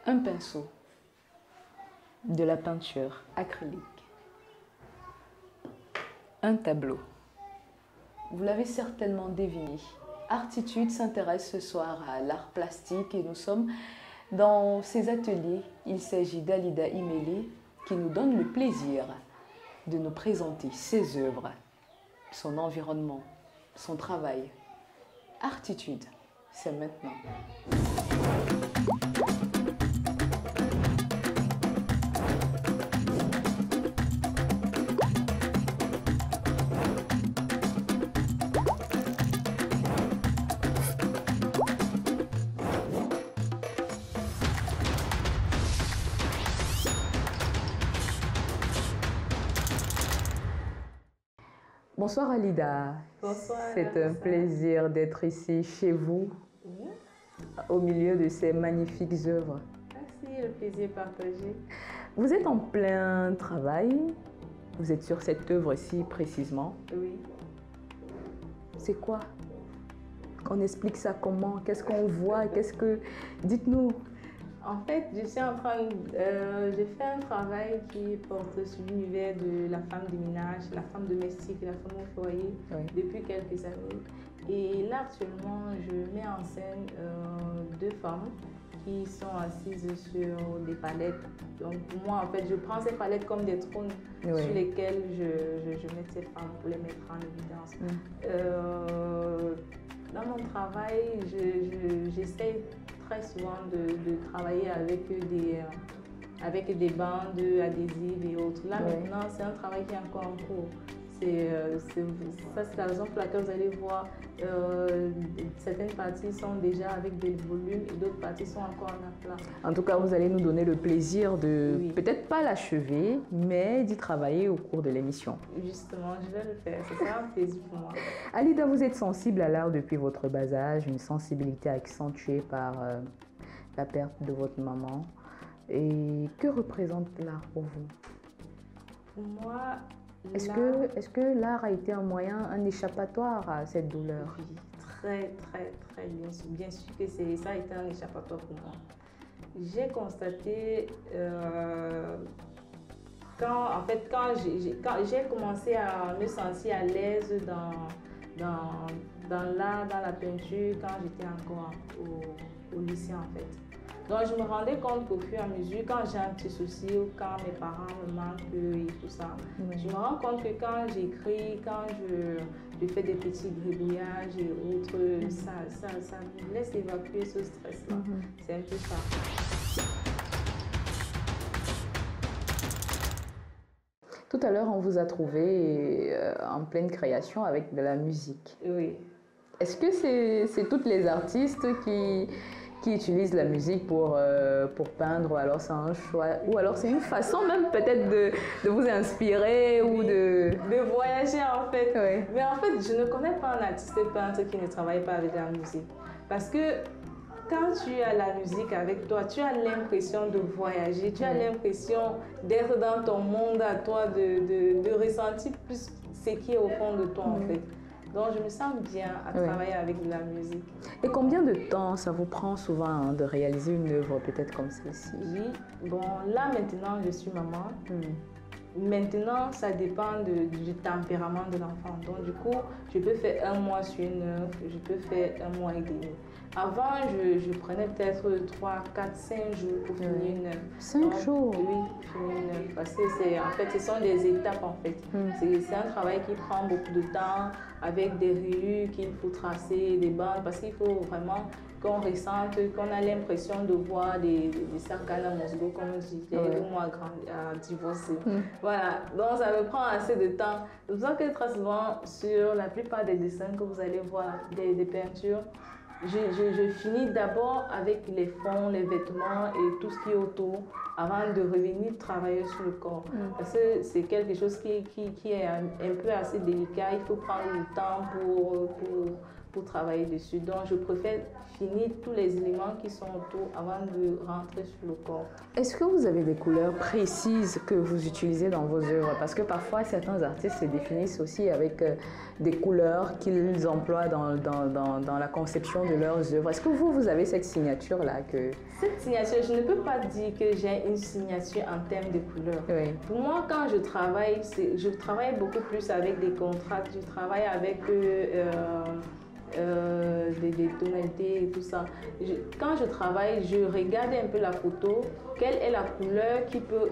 Un pinceau, de la peinture acrylique, un tableau. Vous l'avez certainement deviné, Artitude s'intéresse ce soir à l'art plastique et nous sommes dans ces ateliers. Il s'agit d'Alida Imeli qui nous donne le plaisir de nous présenter ses œuvres, son environnement, son travail. Artitude, c'est maintenant. Bonsoir Alida. Bonsoir. C'est un plaisir d'être ici chez vous, au milieu de ces magnifiques œuvres. Merci, le plaisir partagé. Vous êtes en plein travail, vous êtes sur cette œuvre-ci précisément. Oui. C'est quoi? Qu'on explique ça comment? Qu'est-ce qu'on voit? Qu'est-ce que... Dites-nous. En fait, je fais un travail qui porte sur l'univers de la femme de ménage, la femme domestique, la femme au foyer, depuis quelques années. Et là, actuellement, je mets en scène deux femmes qui sont assises sur des palettes. Donc, moi, en fait, je prends ces palettes comme des trônes sur lesquels je mets ces femmes pour les mettre en évidence. Dans mon travail, j'essaie très souvent de travailler avec des bandes adhésives et autres. Là maintenant, c'est un travail qui est encore en cours. Ça, c'est la raison pour laquelle vous allez voir certaines parties sont déjà avec des volumes et d'autres parties sont encore en aplat. En tout cas, vous allez nous donner le plaisir de, peut-être pas l'achever, mais d'y travailler au cours de l'émission. Justement, je vais le faire. Ce sera un plaisir pour moi. Alida, vous êtes sensible à l'art depuis votre bas âge, une sensibilité accentuée par la perte de votre maman. Et que représente l'art pour vous? Pour moi, est-ce que l'art a été un moyen, un échappatoire à cette douleur? Oui, très bien sûr. Bien sûr que ça a été un échappatoire pour moi. J'ai constaté quand j'ai commencé à me sentir à l'aise dans l'art, dans la peinture, quand j'étais encore au lycée en fait. Donc je me rendais compte qu'au fur et à mesure, quand j'ai un petit souci ou quand mes parents me manquent et tout ça, je me rends compte que quand j'écris, quand je fais des petits gribouillages et autres, ça me laisse évacuer ce stress-là. C'est un peu ça. Tout à l'heure, on vous a trouvé en pleine création avec de la musique. Oui. Est-ce que c'est toutes les artistes qui utilisent la musique pour peindre, ou alors c'est un choix, ou alors c'est une façon même peut-être de vous inspirer ou de voyager en fait. Oui. Mais en fait, je ne connais pas un artiste peintre qui ne travaille pas avec la musique. Parce que quand tu as la musique avec toi, tu as l'impression de voyager, tu as l'impression d'être dans ton monde à toi, de ressentir plus ce qui est au fond de toi en fait. Donc, je me sens bien à travailler avec de la musique. Et combien de temps ça vous prend souvent de réaliser une œuvre peut-être comme celle-ci? Oui, bon, là maintenant, je suis maman. Maintenant, ça dépend du tempérament de l'enfant. Donc, du coup, je peux faire un mois sur une œuvre, je peux faire un mois et demi. Avant, je prenais peut-être 3, 4, 5 jours pour finir une œuvre. 5 jours? Oui, finir une œuvre. Parce que en fait, ce sont des étapes en fait. C'est un travail qui prend beaucoup de temps, avec des rayures qu'il faut tracer, des bandes, parce qu'il faut vraiment qu'on ressente, qu'on a l'impression de voir des sarganes à Mosgo, comme on dit, des mots à divorcer. Voilà, donc ça me prend assez de temps. C'est pour ça que très souvent, sur la plupart des dessins que vous allez voir, des peintures, je finis d'abord avec les fonds, les vêtements et tout ce qui est autour avant de revenir travailler sur le corps. Parce que c'est quelque chose qui est un peu assez délicat. Il faut prendre le temps pour travailler dessus. Donc, je préfère finir tous les éléments qui sont autour avant de rentrer sur le corps. Est-ce que vous avez des couleurs précises que vous utilisez dans vos œuvres? Parce que parfois, certains artistes se définissent aussi avec des couleurs qu'ils emploient dans la conception de leurs œuvres. Est-ce que vous avez cette signature-là que... Cette signature, je ne peux pas dire que j'ai une signature en termes de couleurs. Oui. Pour moi, quand je travaille beaucoup plus avec des contrastes, je travaille avec des tonalités et tout ça. Quand je travaille, je regarde un peu la photo, quelle est la couleur qui peut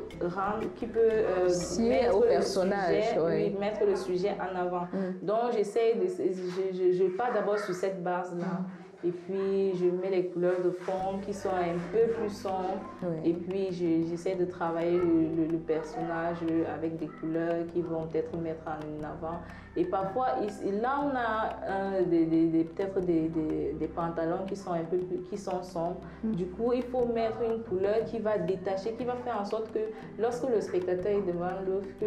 mettre au personnage, oui, mettre le sujet en avant. Donc je pars d'abord sur cette base-là. Et puis, je mets les couleurs de fond qui sont un peu plus sombres. Oui. Et puis, j'essaie de travailler le personnage avec des couleurs qui vont peut-être mettre en avant. Et parfois, là, on a peut-être des pantalons qui sont un peu plus, qui sont sombres. Du coup, il faut mettre une couleur qui va détacher, qui va faire en sorte que lorsque le spectateur est devant l'œuvre, que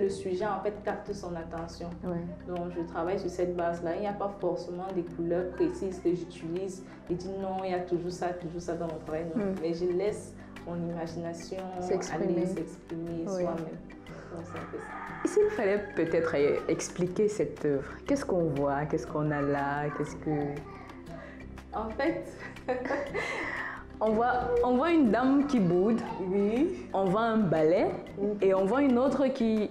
le sujet, en fait, capte son attention. Oui. Donc, je travaille sur cette base-là. Il n'y a pas forcément des couleurs précises que j'utilise et dis non, il y a toujours ça dans mon travail. Mais je laisse mon imagination aller s'exprimer soi-même. Donc, c'est un peu ça. Et s'il fallait peut-être expliquer cette œuvre, qu'est-ce qu'on voit, qu'est-ce qu'on a là, qu'est-ce que... En fait... on voit une dame qui boude, oui. On voit un balai et on voit une autre qui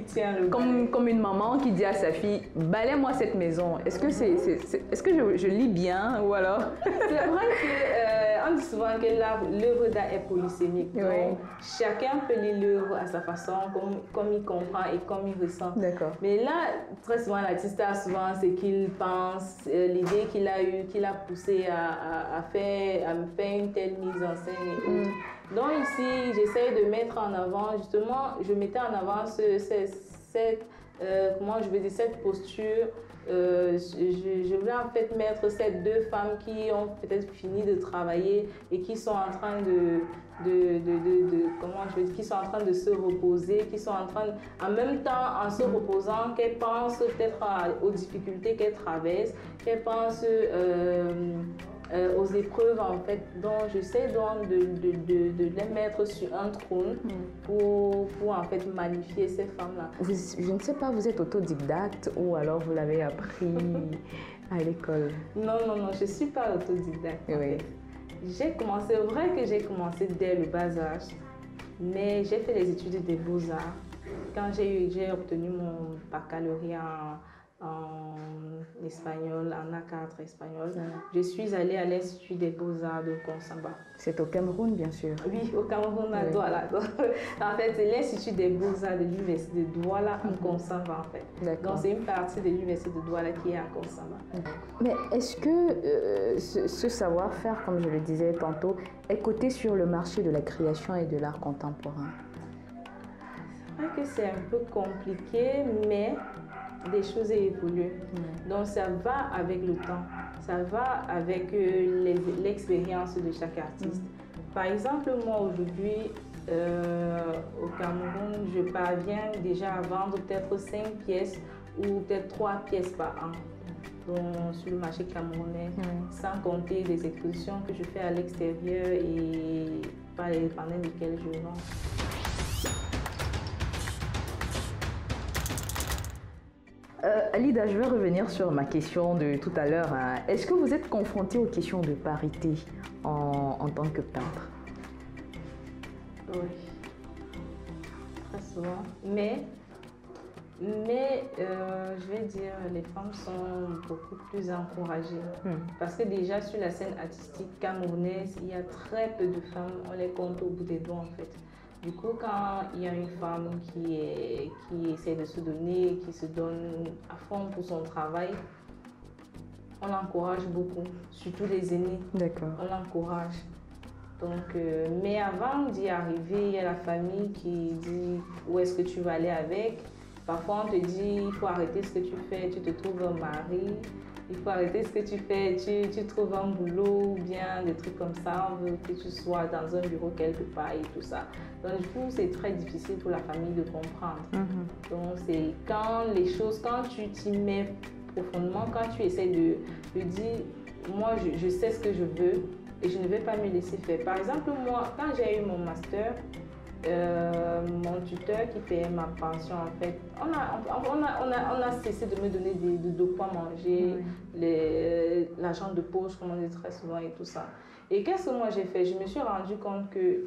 tient le balai. Comme une maman qui dit à sa fille, balaie-moi cette maison. Est-ce que est-ce que je lis bien ou alors? C'est vrai qu'on dit souvent que l'œuvre d'art est polysémique. Oui. Donc, chacun peut lire l'œuvre à sa façon, comme il comprend et comme il ressent. D'accord. Mais là, très souvent, l'artiste a souvent ce qu'il pense, l'idée qu'il a eue, qui l'a poussé à faire une telle mise en scène. Donc ici, j'essaie de mettre en avant, justement, je mettais en avant cette posture. Je voulais en fait mettre ces deux femmes qui ont peut-être fini de travailler et qui sont en train qui sont en train de se reposer, qui sont en train, en même temps, en se reposant, qu'elles pensent peut-être aux difficultés qu'elles traversent, qu'elles pensent aux épreuves en fait. Donc j'essaie donc de les mettre sur un trône pour en fait magnifier ces femmes-là. Je ne sais pas, vous êtes autodidacte ou alors vous l'avez appris à l'école? Non, je ne suis pas autodidacte. Oui. C'est vrai que j'ai commencé dès le bas âge, mais j'ai fait les études des beaux-arts. Quand j'ai obtenu mon baccalauréat en espagnol, en A4 espagnol, je suis allée à l'Institut des Beaux-Arts de Konsamba. C'est au Cameroun, bien sûr. Oui, au Cameroun, à Douala. En fait, c'est l'Institut des Beaux-Arts de l'Université de Douala en Konsamba, en fait. Donc, c'est une partie de l'Université de Douala qui est à Konsamba. Mais est-ce que ce savoir-faire, comme je le disais tantôt, est coté sur le marché de la création et de l'art contemporain? C'est vrai que c'est un peu compliqué, mais des choses évoluent. Donc ça va avec le temps, ça va avec l'expérience de chaque artiste. Par exemple, moi aujourd'hui, au Cameroun, je parviens déjà à vendre peut-être 5 pièces ou peut-être 3 pièces par an. Donc, sur le marché camerounais, sans compter des expositions que je fais à l'extérieur et pendant lesquelles je vends. Alida, je vais revenir sur ma question de tout à l'heure. Est-ce que vous êtes confrontée aux questions de parité en tant que peintre? Oui, très souvent. Mais je vais dire, les femmes sont beaucoup plus encouragées. Parce que déjà sur la scène artistique camerounaise, il y a très peu de femmes, on les compte au bout des doigts en fait. Du coup, quand il y a une femme qui essaie de se donner, qui se donne à fond pour son travail, on l'encourage beaucoup, surtout les aînés. D'accord. On l'encourage. Donc, mais avant d'y arriver, il y a la famille qui dit où est-ce que tu vas aller avec. Parfois, on te dit il faut arrêter ce que tu fais, tu te trouves un mari. il faut arrêter ce que tu fais, tu trouves un boulot ou bien des trucs comme ça, on veut que tu sois dans un bureau quelque part et tout ça. Donc du coup, c'est très difficile pour la famille de comprendre. Donc c'est quand les choses, quand tu t'y mets profondément, quand tu essaies de dire, moi je sais ce que je veux et je ne vais pas me laisser faire. Par exemple, moi, quand j'ai eu mon master, mon tuteur qui payait ma pension, en fait, on a cessé de me donner de quoi manger, l'argent de poche, comme on dit très souvent et tout ça. Et qu'est-ce que moi j'ai fait? Je me suis rendu compte que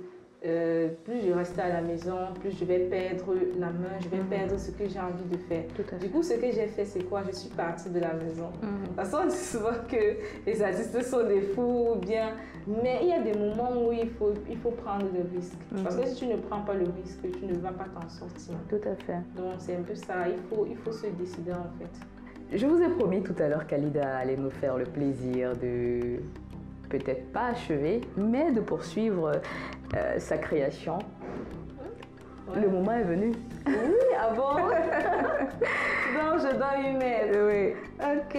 plus je restais à la maison, plus je vais perdre la main, je vais perdre ce que j'ai envie de faire. Du coup, ce que j'ai fait, c'est quoi? Je suis partie de la maison. Parce qu'on dit souvent que les artistes sont des fous, ou bien, mais il y a des moments où il faut prendre le risque. Parce que si tu ne prends pas le risque, tu ne vas pas t'en sortir. Tout à fait. Donc, c'est un peu ça. Il faut se décider, en fait. Je vous ai promis tout à l'heure qu'Alida allait nous faire le plaisir de peut-être pas achever, mais de poursuivre sa création. Ouais. Le moment est venu. Oui, ah bon? Donc, je dois y mettre. Oui. Ok.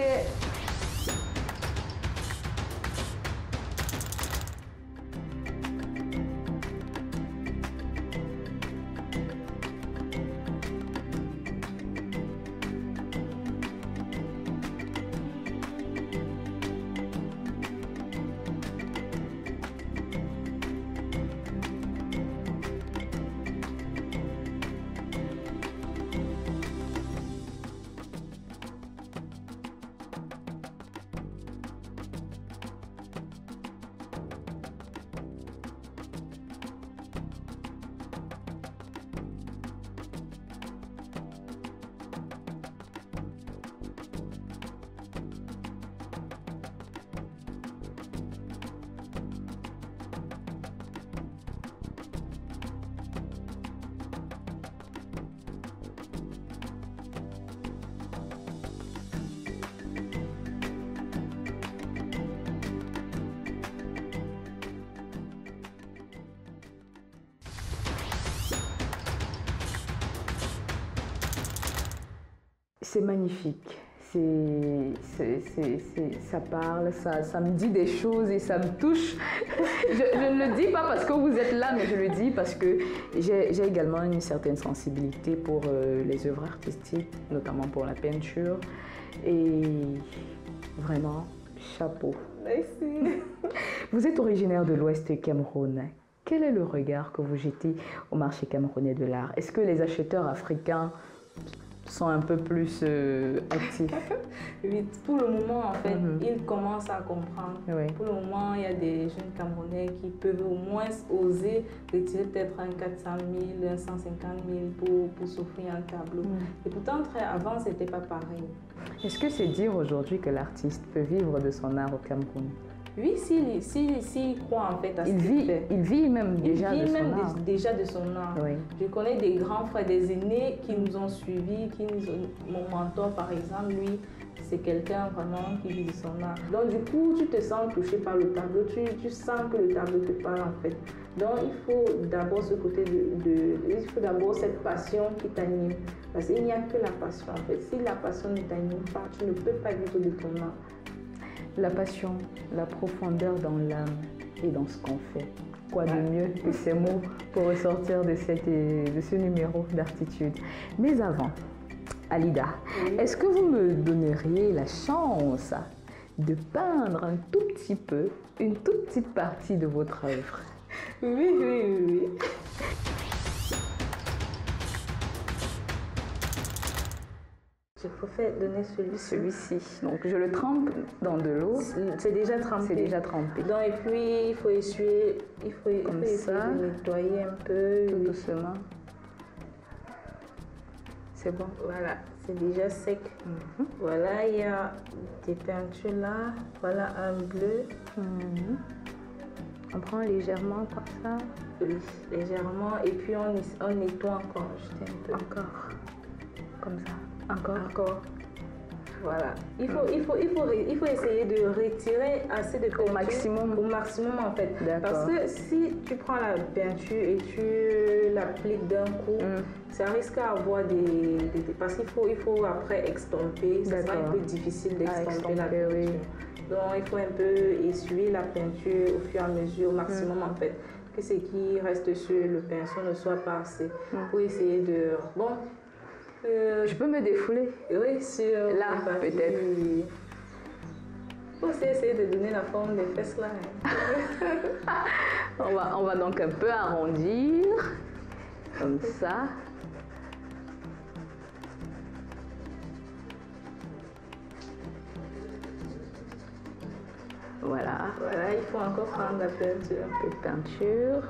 C'est magnifique, ça parle, ça me dit des choses et ça me touche. Je ne le dis pas parce que vous êtes là, mais je le dis parce que j'ai également une certaine sensibilité pour les œuvres artistiques, notamment pour la peinture. Et vraiment, chapeau. Merci. Vous êtes originaire de l'Ouest Cameroun. Quel est le regard que vous jetez au marché camerounais de l'art? Est-ce que les acheteurs africains sont un peu plus actifs? Oui, pour le moment, en fait, ils commencent à comprendre. Oui. Pour le moment, il y a des jeunes Camerounais qui peuvent au moins oser retirer peut-être un 400 000, un 150 000 pour s'offrir un tableau. Et pourtant, avant, ce n'était pas pareil. Est-ce que c'est dire aujourd'hui que l'artiste peut vivre de son art au Cameroun? Oui, s'il croit en fait à ce qu'il fait. Il vit même déjà de son art. Déjà de son art. Oui. Je connais des grands frères, des aînés qui nous ont suivis, mon mentor par exemple, lui, c'est quelqu'un vraiment qui vit de son art. Donc du coup, tu te sens touché par le tableau, tu sens que le tableau te parle en fait. Donc il faut d'abord ce côté il faut d'abord cette passion qui t'anime. Parce qu'il n'y a que la passion en fait. Si la passion ne t'anime pas, tu ne peux pas vivre de ton art. La passion, la profondeur dans l'âme et dans ce qu'on fait. Quoi de mieux que ces mots pour ressortir de ce numéro d'Artitude. Mais avant, Alida, est-ce que vous me donneriez la chance de peindre un tout petit peu, une toute petite partie de votre œuvre? Oui. Je préfère donner celui-ci. Donc je le trempe dans de l'eau. C'est déjà trempé. C'est déjà trempé. Donc, et puis il faut essuyer, il faut nettoyer un peu. Tout doucement. C'est bon. Voilà, c'est déjà sec. Voilà, il y a des peintures là. Voilà un bleu. On prend légèrement comme ça. Oui, légèrement. Et puis on nettoie encore. Juste un peu. Encore. Comme ça. Encore. Voilà. Il faut essayer de retirer assez de peinture. Au maximum en fait. Parce que si tu prends la peinture et tu l'appliques d'un coup, ça risque à avoir parce qu'il faut après extomper. Ça sera un peu difficile d'extomper la peinture. Oui. Donc il faut un peu essuyer la peinture au fur et à mesure, au maximum en fait. Que ce qui reste sur le pinceau ne soit pas assez. Pour essayer de... Bon. Je peux me défouler? Oui, sur là, peut-être. Il faut aussi essayer de donner la forme des fesses là. On va donc un peu arrondir, comme ça. Voilà. Voilà, il faut encore prendre la peinture. Un peu de peinture.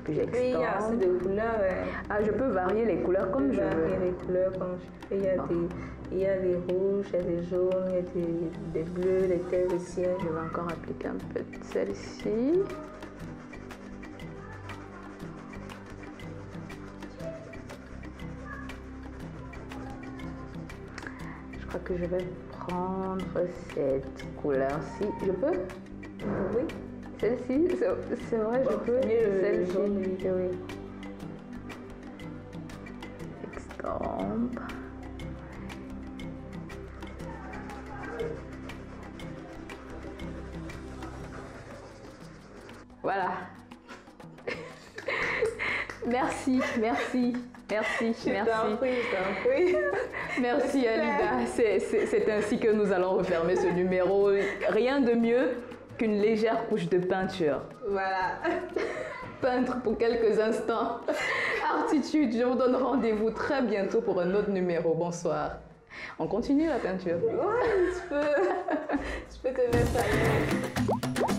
Puis j'extends. Oui, il y a assez de couleurs. Ah, je peux varier les couleurs comme je veux. Varier les couleurs comme je veux. Il y a des rouges, il y a des jaunes, il y a des bleus, des terres aussi. Je vais encore appliquer un peu de celle-ci. Je crois que je vais prendre cette couleur-ci. Je peux? Oui. Celle-ci, c'est vrai, je peux. Celle-ci, oui. Extompe. Voilà. Merci. Merci Alida. C'est ainsi que nous allons refermer ce numéro. Rien de mieux qu'une légère couche de peinture. Voilà. Peindre pour quelques instants. Artitude, je vous donne rendez-vous très bientôt pour un autre numéro. Bonsoir. On continue la peinture. Ouais, tu peux te mettre à l'aise.